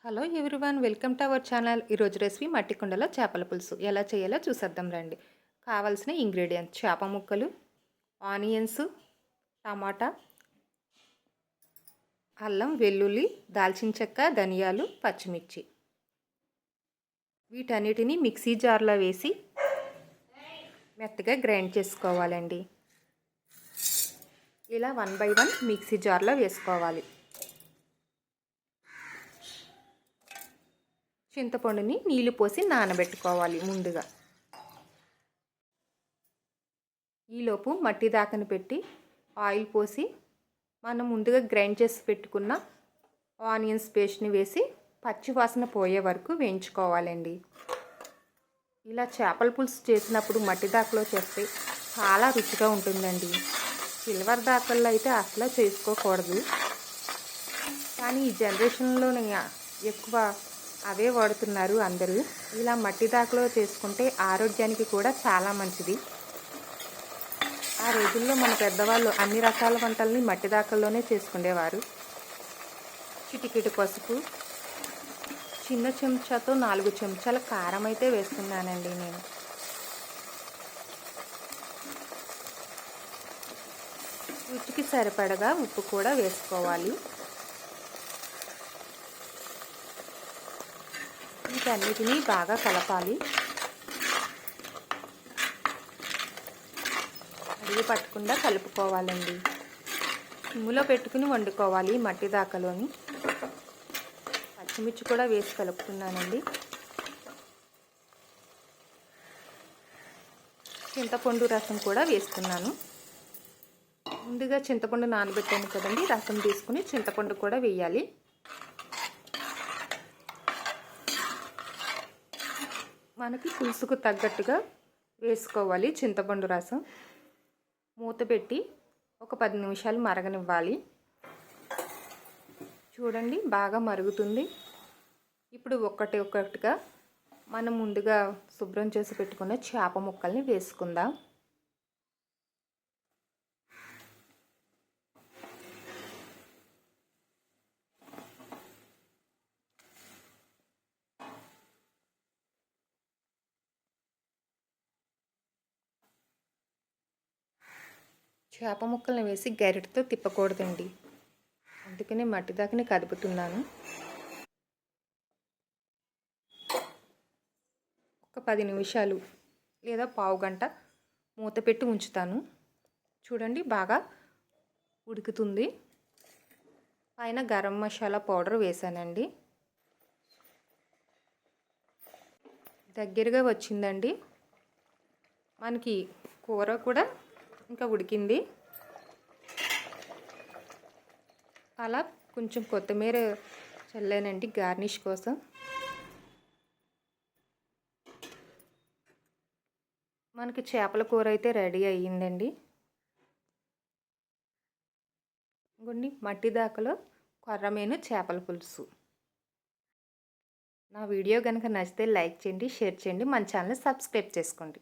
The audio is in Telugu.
Hello everyone, welcome to our channel. ఈరోజు రెసిపీ మట్టి కుండలో చేపల పులుసు ఎలా చేయాలో చూసేద్దాం రండి. కావాల్సిన ఇంగ్రీడియంట్స్: చేప ముక్కలు, ఆనియన్స్, టమాటా, అల్లం, వెల్లుల్లి, దాల్చిన చెక్క, ధనియాలు, పచ్చిమిర్చి. వీటన్నిటిని మిక్సీ జార్లో వేసి మెత్తగా గ్రైండ్ చేసుకోవాలండి. ఇలా 1 by 1 మిక్సీ జార్లో వేసుకోవాలి. చింతపండుని నీళ్లు పోసి నానబెట్టుకోవాలి ముందుగా. ఈలోపు మట్టి దాకని పెట్టి ఆయిల్ పోసి మనం ముందుగా గ్రైండ్ చేసి పెట్టుకున్న ఆనియన్స్ పేస్ట్ని వేసి పచ్చి వాసన పోయే వరకు వేయించుకోవాలండి. ఇలా చేపల పులుసు చేసినప్పుడు మట్టి దాకలో చేస్తే చాలా రుచిగా ఉంటుందండి. సిల్వర్ దాకల్లో అయితే అసలు చేసుకోకూడదు, కానీ ఈ జనరేషన్లో ఎక్కువ అవే వాడుతున్నారు అందరూ. ఇలా మట్టి దాకలో చేసుకుంటే ఆరోగ్యానికి కూడా చాలా మంచిది. ఆ రోజుల్లో మన పెద్దవాళ్ళు అన్ని రకాల వంటల్ని మట్టి దాకల్లోనే చేసుకునేవారు. చిటికెడు పసుపు, చిన్న చెంచాతో 4 చెంచాల కారం అయితే వేస్తున్నానండి నేను. రుచికి సరిపడగా ఉప్పు కూడా వేసుకోవాలి. వీటన్నిటినీ బాగా కలపాలి. అడిగి పట్టకుండా కలుపుకోవాలండి. సిమ్ములో పెట్టుకుని వండుకోవాలి మట్టి దాకలోని. పచ్చిమిర్చి కూడా వేసి కలుపుతున్నానండి. చింతపండు రసం కూడా వేస్తున్నాను. ముందుగా చింతపండు నానబెట్టాను కదండి, రసం తీసుకుని చింతపండు కూడా వేయాలి. మనకి పులుసుకు తగ్గట్టుగా వేసుకోవాలి చింతపండు రసం. మూత పెట్టి ఒక 10 నిమిషాలు మరగనివ్వాలి. చూడండి, బాగా మరుగుతుంది. ఇప్పుడు ఒక్కటిగా మనం ముందుగా శుభ్రం చేసి పెట్టుకున్న చేప ముక్కల్ని వేసుకుందాం. చేప ముక్కల్ని వేసి గరిటతో తిప్పకూడదండి, అందుకనే మట్టి దాకని కదుపుతున్నాను. ఒక 10 నిమిషాలు లేదా పావు గంట మూత పెట్టి ఉంచుతాను. చూడండి, బాగా ఉడుకుతుంది. పైన గరం మసాలా పౌడర్ వేసానండి. దగ్గరగా వచ్చిందండి. మనకి కూర కూడా ఇంకా ఉడికింది. అలా కొంచెం కొత్తిమీర చల్లానండి గార్నిష్ కోసం. మనకి చేపల కూర అయితే రెడీ అయ్యిందండి. ఇంకొన్ని మట్టి దాకలో కొర్రమీను చేపల పులుసు. నా వీడియో కనుక నచ్చితే లైక్ చేయండి, షేర్ చేయండి, మన ఛానల్ సబ్స్క్రైబ్ చేసుకోండి.